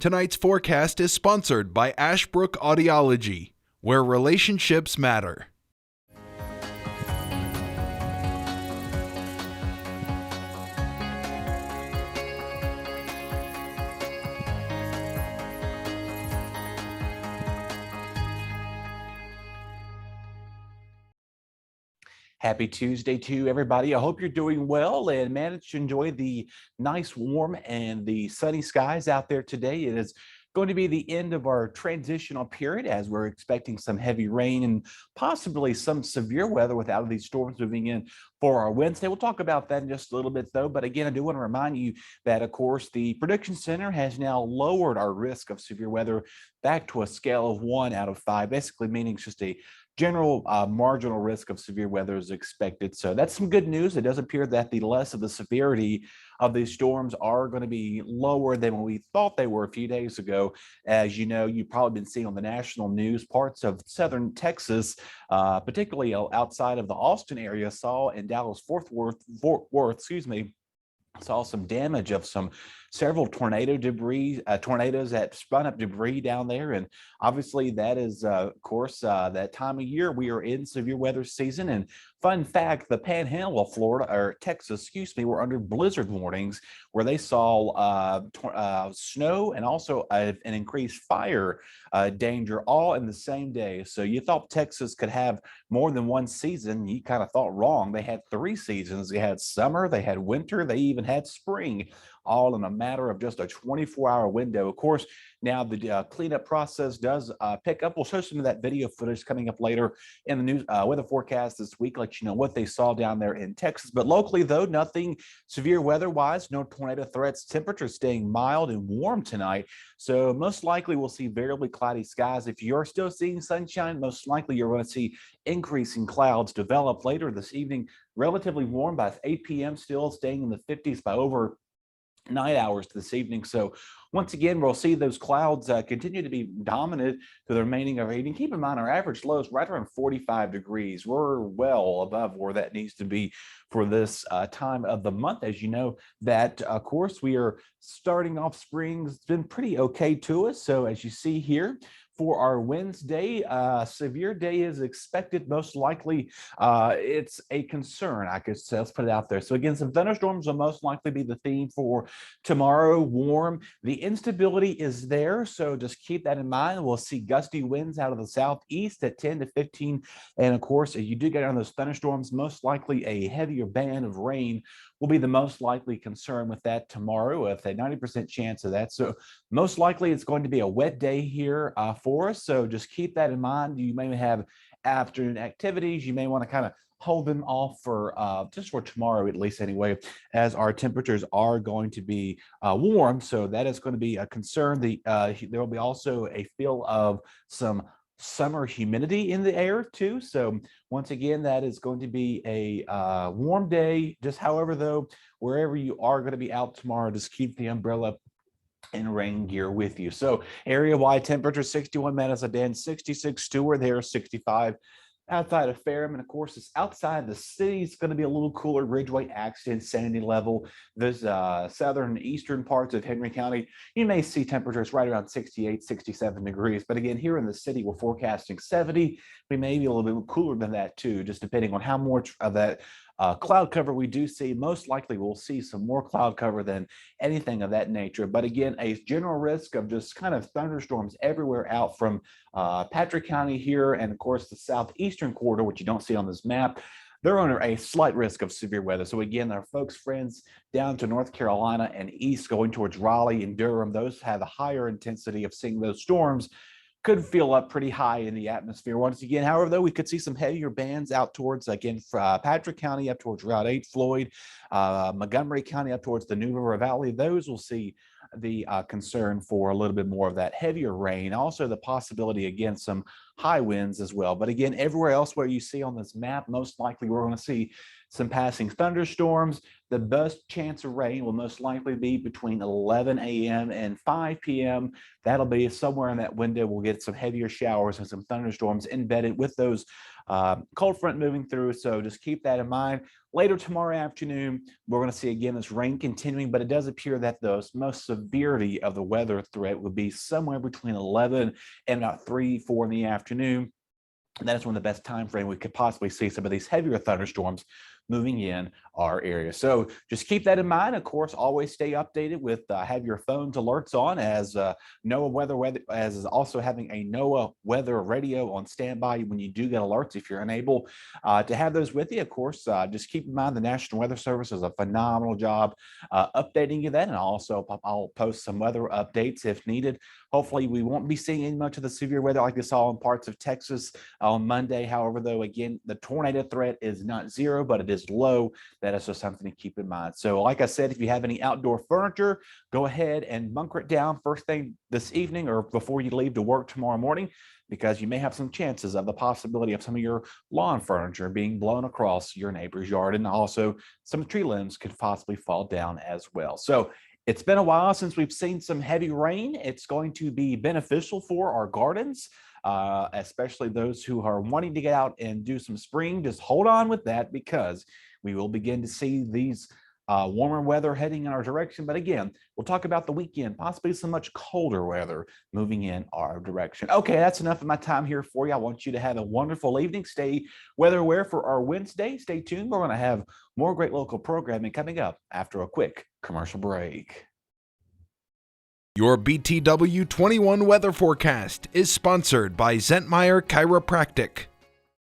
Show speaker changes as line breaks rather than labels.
Tonight's forecast is sponsored by Ashbrook Audiology, where relationships matter.
Happy Tuesday to everybody. I hope you're doing well and managed to enjoy the nice, warm, and the sunny skies out there today. It is going to be the end of our transitional period as we're expecting some heavy rain and possibly some severe weather with out of these storms moving in for our Wednesday. We'll talk about that in just a little bit, though. But again, I do want to remind you that, of course, the Prediction Center has now lowered our risk of severe weather back to a scale of 1 out of 5, basically meaning it's just a general marginal risk of severe weather is expected. So that's some good news. It does appear that the less of the severity of these storms are going to be lower than what we thought they were a few days ago. As you know, you've probably been seeing on the national news, parts of southern Texas, particularly outside of the Austin area, saw in Dallas-Fort Worth, saw some damage of several tornadoes that spun up debris down there. And obviously that is, of course, that time of year we are in severe weather season. And fun fact, the panhandle of Florida, or Texas, were under blizzard warnings where they saw snow and also an increased fire danger all in the same day. So you thought Texas could have more than one season. You kind of thought wrong. They had 3 seasons. They had summer, they had winter, they even had spring, all in a matter of just a 24-hour window. Of course, now the cleanup process does pick up. We'll show some of that video footage coming up later in the news weather forecast this week, let you know what they saw down there in Texas. But locally, though, nothing severe weather-wise, no tornado threats. Temperatures staying mild and warm tonight. So most likely we'll see variably cloudy skies. If you're still seeing sunshine, most likely you're going to see increasing clouds develop later this evening. Relatively warm by 8 p.m. still staying in the 50s by over 9 hours this evening. So once again, we'll see those clouds continue to be dominant for the remaining of evening. Keep in mind, our average low is right around 45 degrees. We're well above where that needs to be for this time of the month. As you know, that, of course, we are starting off spring. It's been pretty okay to us. So as you see here, for our Wednesday, severe day is expected. Most likely, it's a concern. I could say, let's put it out there. So again, some thunderstorms will most likely be the theme for tomorrow. Warm. The instability is there, so just keep that in mind. We'll see gusty winds out of the southeast at 10 to 15, and of course, as you do get on those thunderstorms, most likely a heavier band of rain will be the most likely concern with that tomorrow, with a 90% chance of that. So most likely it's going to be a wet day here for us. So just keep that in mind. You may have afternoon activities. You may want to kind of hold them off for just for tomorrow, at least anyway, as our temperatures are going to be warm. So that is going to be a concern. There will be also a feel of some summer humidity in the air too. So once again, that is going to be a warm day. Just however, though, wherever you are going to be out tomorrow, just keep the umbrella and rain gear with you. So area-wide temperature 61 Madison, 66 Stewart, there 65 outside of Ferrum. And of course, it's outside the city. It's going to be a little cooler. Ridgeway, Axton, Sandy level. This southern and eastern parts of Henry County, you may see temperatures right around 68, 67 degrees. But again, here in the city, we're forecasting 70. We may be a little bit cooler than that too, just depending on how much of that cloud cover we do see. Most likely we'll see some more cloud cover than anything of that nature. But again, a general risk of just kind of thunderstorms everywhere out from Patrick County here, and of course the southeastern corridor, which you don't see on this map. They're under a slight risk of severe weather. So again, our folks, friends down to North Carolina and east going towards Raleigh and Durham, those have a higher intensity of seeing those storms. Could feel up pretty high in the atmosphere once again. However, though, we could see some heavier bands out towards, again, Patrick County up towards Route 8, Floyd, Montgomery County up towards the New River Valley. Those will see the concern for a little bit more of that heavier rain. Also, the possibility, again, some high winds as well. But again, everywhere else where you see on this map, most likely we're going to see some passing thunderstorms. The best chance of rain will most likely be between 11 a.m. and 5 p.m. That'll be somewhere in that window. We'll get some heavier showers and some thunderstorms embedded with those Cold front moving through, so just keep that in mind. Later tomorrow afternoon, we're going to see again this rain continuing, but it does appear that the most severity of the weather threat would be somewhere between 11 and about 3, 4 in the afternoon. And that is one of the best time frame we could possibly see some of these heavier thunderstorms moving in our area. So just keep that in mind. Of course, always stay updated with have your phone's alerts on, as NOAA weather as is also having a NOAA weather radio on standby when you do get alerts. If you're unable to have those with you, of course, just keep in mind the National Weather Service does a phenomenal job updating you that, and also I'll post some weather updates if needed. Hopefully, we won't be seeing much of the severe weather like we saw in parts of Texas on Monday. However, though, again, the tornado threat is not zero, but it is low. That is just something to keep in mind. So like I said, if you have any outdoor furniture, go ahead and bunker it down first thing this evening or before you leave to work tomorrow morning, because you may have some chances of the possibility of some of your lawn furniture being blown across your neighbor's yard, and also some tree limbs could possibly fall down as well. So it's been a while since we've seen some heavy rain. It's going to be beneficial for our gardens, especially those who are wanting to get out and do some spring. Just hold on with that, because we will begin to see these warmer weather heading in our direction. But again, we'll talk about the weekend, possibly some much colder weather moving in our direction. Okay, that's enough of my time here for you. I want you to have a wonderful evening. Stay weather aware for our Wednesday. Stay tuned. We're going to have more great local programming coming up after a quick commercial break.
Your BTW21 weather forecast is sponsored by Zentmeyer Chiropractic.